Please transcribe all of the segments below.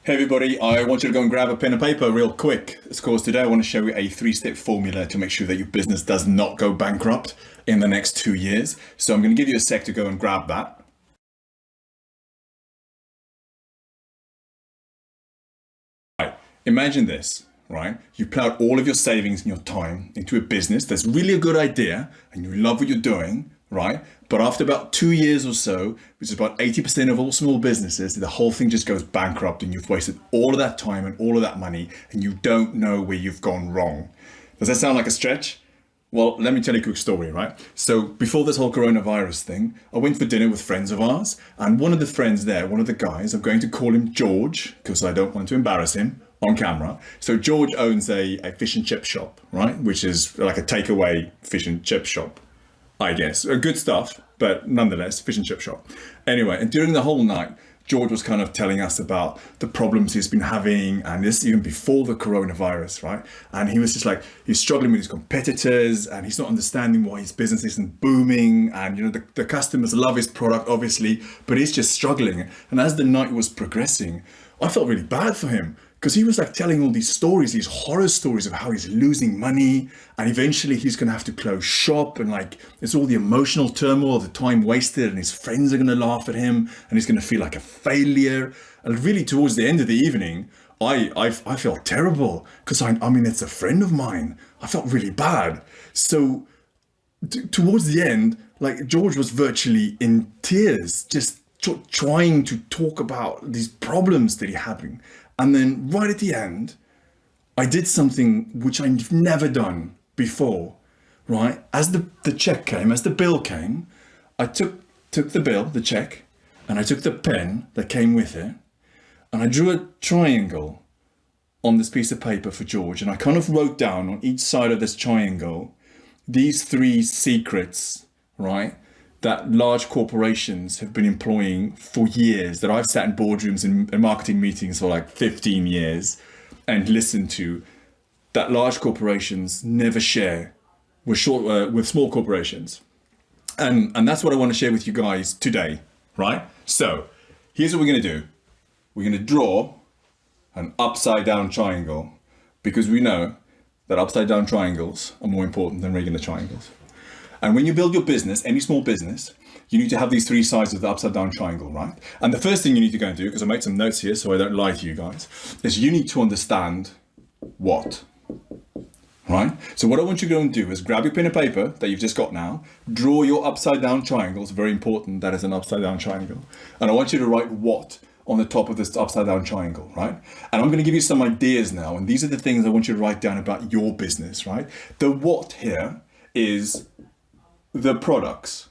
Hey everybody, I want you to go and grab a pen and paper real quick. Because today I want to show you a 3-step formula to make sure that your business does not go bankrupt in the next 2 years. So I'm going to give you a sec to go and grab that. Right. Imagine this, right? You plowed all of your savings and your time into a business that's really a good idea and you love what you're doing, right? But after about 2 years or so, which is about 80% of all small businesses, the whole thing just goes bankrupt and you've wasted all of that time and all of that money and you don't know where you've gone wrong. Does that sound like a stretch? Well, let me tell you a quick story, right? So before this whole coronavirus thing, I went for dinner with friends of ours, and one of the friends there, one of the guys, I'm going to call him George because I don't want to embarrass him on camera. So George owns a fish and chip shop, right? Which is like a takeaway fish and chip shop, I guess. Good stuff, but nonetheless, fish and chip shop. Anyway, and during the whole night, George was kind of telling us about the problems he's been having, and this even before the coronavirus, right? And he was just like, he's struggling with his competitors and he's not understanding why his business isn't booming. And, you know, the customers love his product, obviously, but he's just struggling. And as the night was progressing, I felt really bad for him because he was like telling all these stories, these horror stories of how he's losing money and eventually he's going to have to close shop, and like it's all the emotional turmoil, the time wasted, and his friends are going to laugh at him and he's going to feel like a failure. And really towards the end of the evening, I felt terrible because I mean, it's a friend of mine. I felt really bad. So towards the end, like George was virtually in tears, just trying to talk about these problems that he's having. And then right at the end, I did something which I've never done before, right? As the check came, as the bill came, I took the bill, the check, and I took the pen that came with it, and I drew a triangle on this piece of paper for George. And I kind of wrote down on each side of this triangle, these 3 secrets, right? That large corporations have been employing for years, that I've sat in boardrooms and marketing meetings for like 15 years and listened to, that large corporations never share with small corporations. And that's what I want to share with you guys today, right? So here's what we're going to do. We're going to draw an upside down triangle because we know that upside down triangles are more important than regular triangles. And when you build your business, any small business, you need to have these 3 sides of the upside down triangle, right? And the first thing you need to go and do, because I made some notes here so I don't lie to you guys, is you need to understand what, right? So what I want you to go and do is grab your pen and paper that you've just got now, draw your upside down triangle. It's very important that is an upside down triangle. And I want you to write what on the top of this upside down triangle, right? And I'm going to give you some ideas now. And these are the things I want you to write down about your business, right? The what here is the products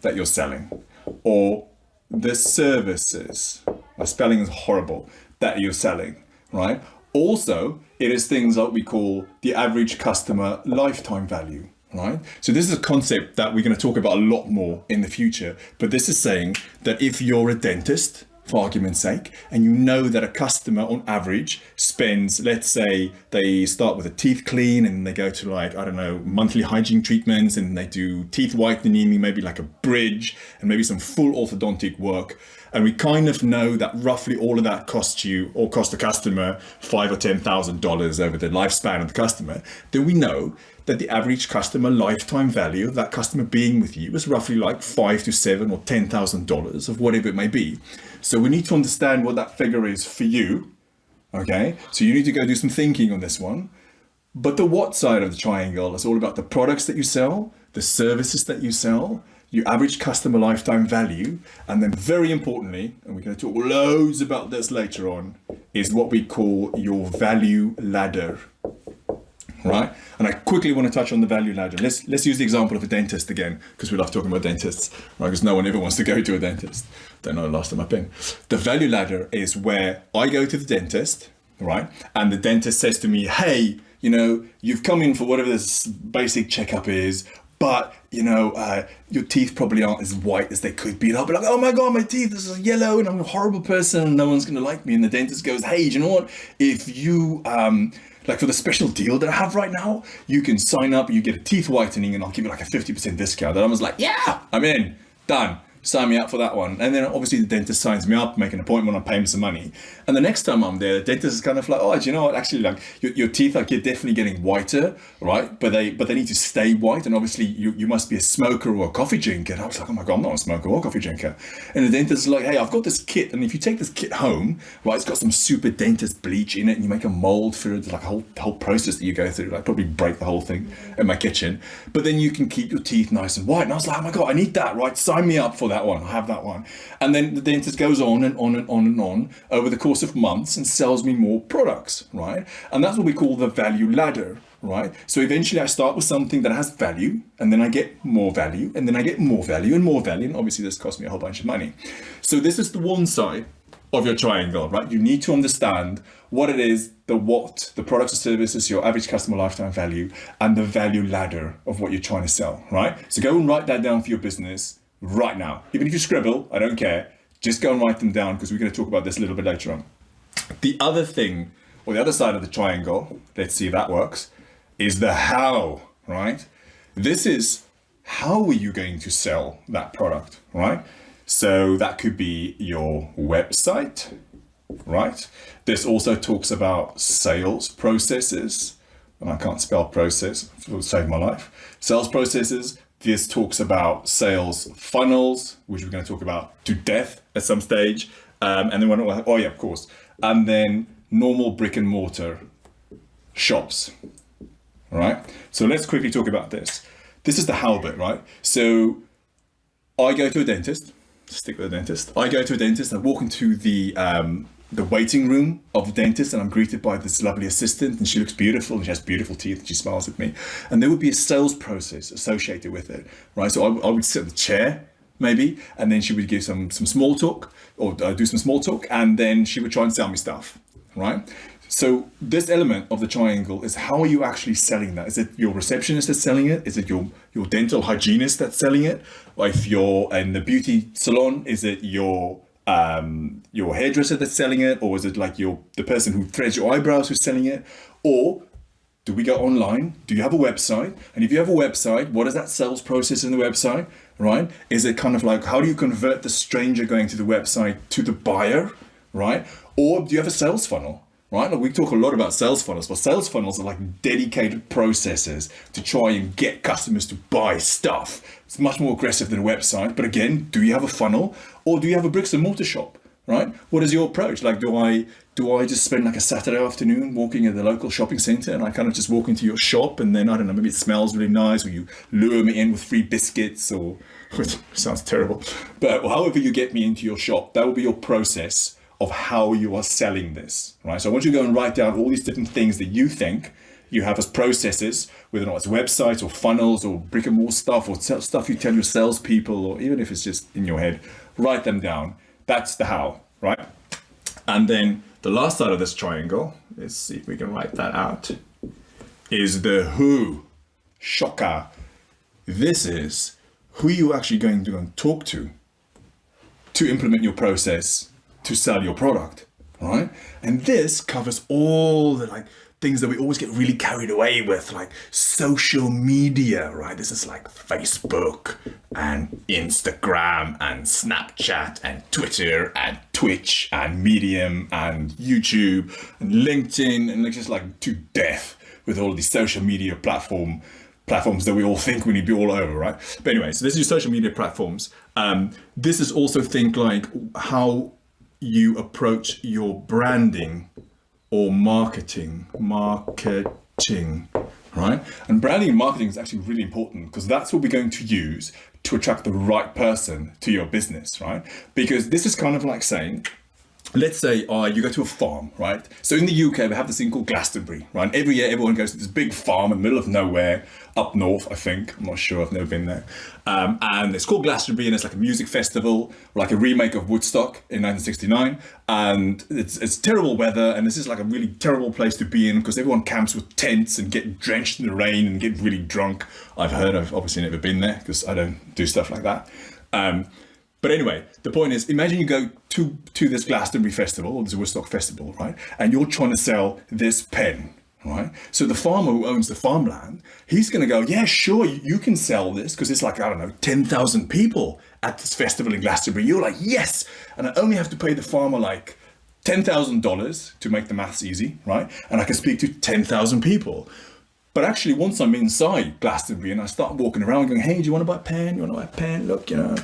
that you're selling, or the services, my spelling is horrible, that you're selling, right? Also, it is things that we call the average customer lifetime value, right? So this is a concept that we're going to talk about a lot more in the future, but this is saying that if you're a dentist, for argument's sake, and you know that a customer on average spends, let's say they start with a teeth clean and they go to like, I don't know, monthly hygiene treatments, and they do teeth whitening, maybe like a bridge and maybe some full orthodontic work. And we kind of know that roughly all of that costs you or cost the customer $5,000 or $10,000 over the lifespan of the customer. Then we know that the average customer lifetime value of that customer being with you is roughly like $5,000 to $7,000 or $10,000 of whatever it may be. So we need to understand what that figure is for you. Okay, so you need to go do some thinking on this one. But the what side of the triangle is all about the products that you sell, the services that you sell, your average customer lifetime value, and then very importantly, and we're going to talk loads about this later on, is what we call your value ladder, right? And I quickly want to touch on the value ladder. Let's use the example of a dentist again, because we love talking about dentists, right? Because no one ever wants to go to a dentist. Don't know the last time I've been. The value ladder is where I go to the dentist, right? And the dentist says to me, hey, you know, you've come in for whatever this basic checkup is, but you know, your teeth probably aren't as white as they could be. And I'll be like, oh my God, my teeth is yellow and I'm a horrible person and no one's going to like me. And the dentist goes, hey, do you know what? If you, like for the special deal that I have right now, you can sign up, you get a teeth whitening and I'll give you like a 50% discount. And I was like, yeah, I'm in, done. sign me up for that one. And then obviously the dentist signs me up, make an appointment, I pay him some money. And the next time I'm there, the dentist is kind of like, oh, do you know what? Actually, like your teeth, like you're definitely getting whiter, right? But they need to stay white. And obviously you must be a smoker or a coffee drinker. And I was like, oh my God, I'm not a smoker or a coffee drinker. And the dentist is like, hey, I've got this kit. And if you take this kit home, right, it's got some super dentist bleach in it, and you make a mold for it, like a whole process that you go through. Like probably break the whole thing in my kitchen. But then you can keep your teeth nice and white. And I was like, oh my God, I need that, right? Sign me up for that one. I have that one. And then the dentist goes on and on and on and on over the course of months and sells me more products, right? And that's what we call the value ladder, right? So eventually I start with something that has value, and then I get more value, and then I get more value and more value. And obviously this costs me a whole bunch of money. So this is the one side of your triangle, right? You need to understand what it is, the products or services, your average customer lifetime value, and the value ladder of what you're trying to sell, right? So go and write that down for your business right now. Even if you scribble, I don't care. Just go and write them down, because we're going to talk about this a little bit later on. The other thing, or the other side of the triangle, let's see if that works, is the how, right? This is how are you going to sell that product, right? So that could be your website, right? This also talks about sales processes, and I can't spell process, it will save my life. Sales processes. This talks about sales funnels, which we're going to talk about to death at some stage. And then of course. And then normal brick and mortar shops, right? So let's quickly talk about this. This is the how bit, right? So I go to a dentist, stick with a dentist. I go to a dentist, I walk into the waiting room of the dentist, and I'm greeted by this lovely assistant, and she looks beautiful, and she has beautiful teeth, and she smiles at me. And there would be a sales process associated with it, right? So I would sit in the chair, maybe, and then she would give some small talk, or do some small talk, and then she would try and sell me stuff, right? So this element of the triangle is, how are you actually selling that? Is it your receptionist that's selling it? Is it your dental hygienist that's selling it? Or if you're in the beauty salon, is it your hairdresser that's selling it? Or is it like the person who threads your eyebrows who's selling it? Or do we go online? Do you have a website? And if you have a website, what is that sales process in the website, right? Is it kind of like, how do you convert the stranger going to the website to the buyer, right? Or do you have a sales funnel? Right? Like we talk a lot about sales funnels, but sales funnels are like dedicated processes to try and get customers to buy stuff. It's much more aggressive than a website. But again, do you have a funnel, or do you have a bricks and mortar shop? Right? What is your approach? Like, do I just spend like a Saturday afternoon walking at the local shopping center, and I kind of just walk into your shop, and then I don't know, maybe it smells really nice, or you lure me in with free biscuits, or which sounds terrible. But however you get me into your shop, that will be your process of how you are selling this, right? So I want you to go and write down all these different things that you think you have as processes, whether or not it's websites or funnels or brick and mortar stuff, or stuff you tell your salespeople, or even if it's just in your head, write them down. That's the how, right? And then the last side of this triangle, let's see if we can write that out, is the who. Shocker. This is who you're actually going to go and talk to implement your process to sell your product, right? And this covers all the like things that we always get really carried away with, like social media, right? This is like Facebook and Instagram and Snapchat and Twitter and Twitch and Medium and YouTube and LinkedIn, and it's just like to death with all these social media platforms that we all think we need to be all over, right? But anyway, so this is your social media platforms. This is also think like how you approach your branding or marketing, right? And branding and marketing is actually really important, because that's what we're going to use to attract the right person to your business, right? Because this is kind of like saying, let's say you go to a farm, right? So in the UK, they have this thing called Glastonbury, right? And every year, everyone goes to this big farm in the middle of nowhere, up north, I think. I'm not sure, I've never been there. And it's called Glastonbury, and it's like a music festival, like a remake of Woodstock in 1969. And it's terrible weather, and this is like a really terrible place to be in, because everyone camps with tents and get drenched in the rain and get really drunk. I've obviously never been there, because I don't do stuff like that. But anyway, the point is, imagine you go to this Glastonbury festival, or this Woodstock festival, right? And you're trying to sell this pen, right? So the farmer who owns the farmland, he's going to go, yeah, sure, you can sell this because it's like, I don't know, 10,000 people at this festival in Glastonbury. You're like, yes. And I only have to pay the farmer like $10,000 to make the maths easy, right? And I can speak to 10,000 people. But actually, once I'm inside Glastonbury and I start walking around going, hey, do you want to buy a pen? You want to buy a pen? Look, you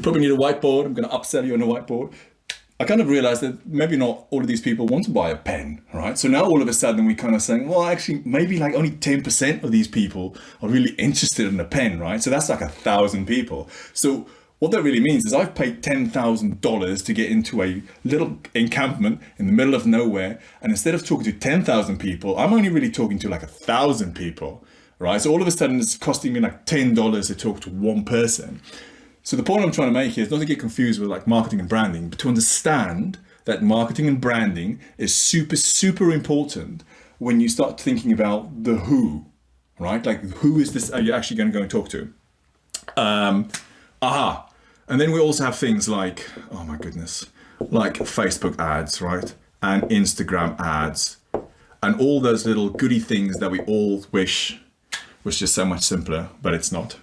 probably need a whiteboard. I'm going to upsell you on a whiteboard. I kind of realized that maybe not all of these people want to buy a pen, right? So now all of a sudden we kind of saying, well, actually, maybe like only 10% of these people are really interested in a pen, right? So that's like 1,000 people. So what that really means is I've paid $10,000 to get into a little encampment in the middle of nowhere. And instead of talking to 10,000 people, I'm only really talking to like 1,000 people, right? So all of a sudden it's costing me like $10 to talk to one person. So the point I'm trying to make here is not to get confused with like marketing and branding, but to understand that marketing and branding is super, super important when you start thinking about the who, right? Like, who is this are you actually going to go and talk to? And then we also have things like, oh my goodness, like Facebook ads, right? And Instagram ads and all those little goody things that we all wish was just so much simpler, but it's not.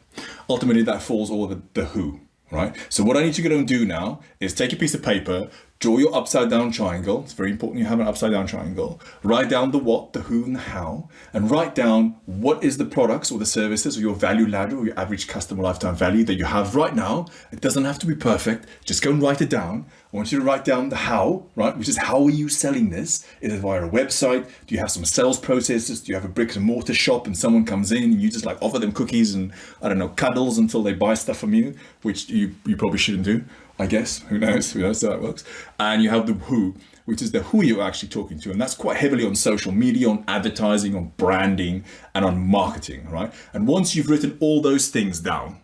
Ultimately, that falls all of the who, right? So what I need you to go and do now is take a piece of paper, draw your upside down triangle. It's very important you have an upside down triangle. Write down the what, the who, and the how, and write down what is the products or the services or your value ladder or your average customer lifetime value that you have right now. It doesn't have to be perfect. Just go and write it down. I want you to write down the how, right? Which is, how are you selling this? Is it via a website? Do you have some sales processes? Do you have a bricks and mortar shop and someone comes in and you just like offer them cookies and, I don't know, cuddles until they buy stuff from you, which you probably shouldn't do, I guess. Who knows how that works. And you have the who, which is the who you're actually talking to. And that's quite heavily on social media, on advertising, on branding, and on marketing, right? And once you've written all those things down,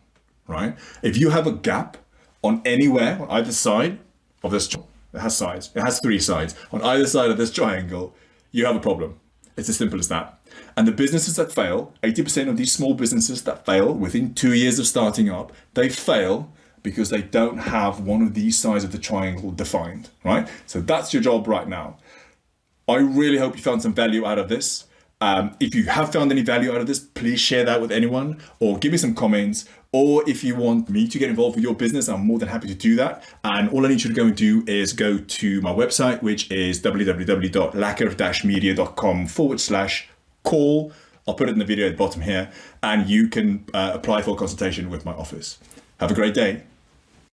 right? If you have a gap on anywhere, on either side of this, it has sides, it has 3 sides. On either side of this triangle, you have a problem. It's as simple as that. And the businesses that fail, 80% of these small businesses that fail within 2 years of starting up, they fail because they don't have one of these sides of the triangle defined, right? So that's your job right now. I really hope you found some value out of this. If you have found any value out of this, please share that with anyone or give me some comments. Or if you want me to get involved with your business, I'm more than happy to do that. And all I need you to go and do is go to my website, which is www.lacker-media.com/call. I'll put it in the video at the bottom here, and you can apply for a consultation with my office. Have a great day.